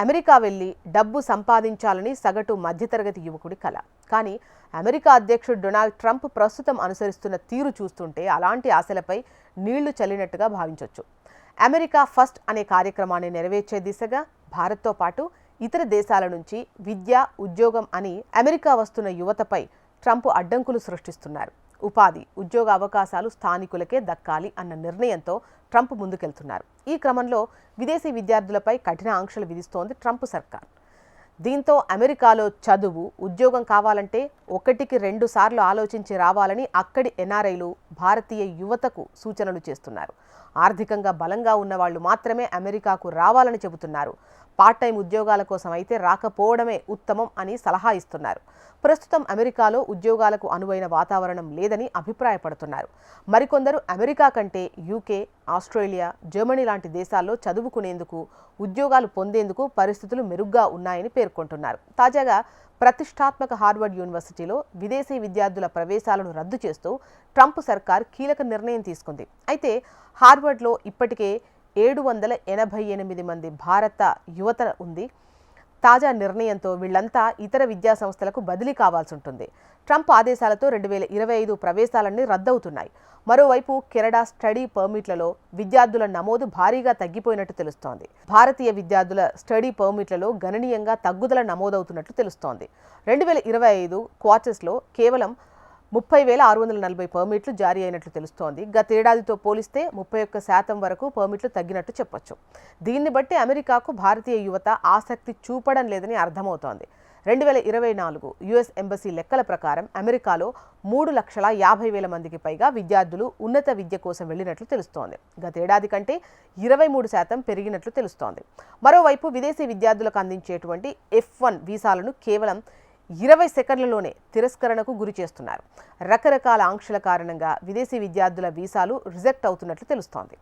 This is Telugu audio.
అమెరికా వెళ్లి డబ్బు సంపాదించాలని సగటు మధ్యతరగతి యువకుడి కల. కానీ అమెరికా అధ్యక్షుడు డొనాల్డ్ ట్రంప్ ప్రస్తుతం అనుసరిస్తున్న తీరు చూస్తుంటే అలాంటి ఆశలపై నీళ్లు చల్లినట్టుగా భావించవచ్చు. అమెరికా ఫస్ట్ అనే కార్యక్రమాన్ని నెరవేర్చే దిశగా భారత్తో పాటు ఇతర దేశాల నుంచి విద్య, ఉద్యోగం అని అమెరికా వస్తున్న యువతపై ట్రంప్ అడ్డంకులు సృష్టిస్తున్నారు. ఉపాధి, ఉద్యోగ అవకాశాలు స్థానికులకే దక్కాలి అన్న నిర్ణయంతో ట్రంప్ ముందుకెళ్తున్నారు. ఈ క్రమంలో విదేశీ విద్యార్థులపై కఠిన ఆంక్షలు విధిస్తోంది ట్రంప్ సర్కార్. దీంతో అమెరికాలో చదువు, ఉద్యోగం కావాలంటే 1-2 సార్లు ఆలోచించి రావాలని అక్కడి ఎన్ఆర్ఐలు భారతీయ యువతకు సూచనలు చేస్తున్నారు. ఆర్థికంగా బలంగా ఉన్నవాళ్లు మాత్రమే అమెరికాకు రావాలని చెబుతున్నారు. పార్ట్ టైం ఉద్యోగాల కోసం అయితే రాకపోవడమే ఉత్తమం అని సలహా ఇస్తున్నారు. ప్రస్తుతం అమెరికాలో ఉద్యోగాలకు అనువైన వాతావరణం లేదని అభిప్రాయపడుతున్నారు. మరికొందరు అమెరికా కంటే యూకే, ఆస్ట్రేలియా, జర్మనీ లాంటి దేశాల్లో చదువుకునేందుకు, ఉద్యోగాలు పొందేందుకు పరిస్థితులు మెరుగ్గా ఉన్నాయని పేర్కొంటున్నారు. తాజాగా ప్రతిష్టాత్మక హార్వర్డ్ యూనివర్సిటీలో విదేశీ విద్యార్థుల ప్రవేశాలను రద్దు చేస్తూ ట్రంప్ సర్కార్ కీలక నిర్ణయం తీసుకుంది. అయితే హార్వర్డ్లో ఇప్పటికే 788 మంది భారత యువత ఉంది. తాజా నిర్ణయంతో వీళ్లంతా ఇతర విద్యా సంస్థలకు బదిలీ కావాల్సి ఉంటుంది. ట్రంప్ ఆదేశాలతో 2025 ప్రవేశాలన్నీ రద్దవుతున్నాయి. మరోవైపు కెనడా స్టడీ పర్మిట్లలో విద్యార్థుల నమోదు భారీగా తగ్గిపోయినట్టు తెలుస్తోంది. భారతీయ విద్యార్థుల స్టడీ పర్మిట్లలో గణనీయంగా తగ్గుదల నమోదవుతున్నట్లు తెలుస్తోంది. 2025 క్వార్టర్స్లో కేవలం 30,640 పర్మిట్లు జారీ అయినట్లు తెలుస్తోంది. గతేడాదితో పోలిస్తే 31% వరకు పర్మిట్లు తగ్గినట్టు చెప్పొచ్చు. దీన్ని బట్టి అమెరికాకు భారతీయ యువత ఆసక్తి చూపడం లేదని అర్థమవుతోంది. 2024 యుఎస్ ఎంబసీ లెక్కల ప్రకారం అమెరికాలో 3,50,000 మందికి పైగా విద్యార్థులు ఉన్నత విద్య కోసం వెళ్లినట్లు తెలుస్తోంది. గతేడాది కంటే 23% పెరిగినట్లు తెలుస్తోంది. మరోవైపు విదేశీ విద్యార్థులకు అందించేటువంటి F1 వీసాలను కేవలం 20 సెకండ్లలోనే తిరస్కరణకు గురి చేస్తున్నారు. రకరకాల ఆంక్షల కారణంగా విదేశీ విద్యార్థుల వీసాలు రిజెక్ట్ అవుతున్నట్లు తెలుస్తోంది.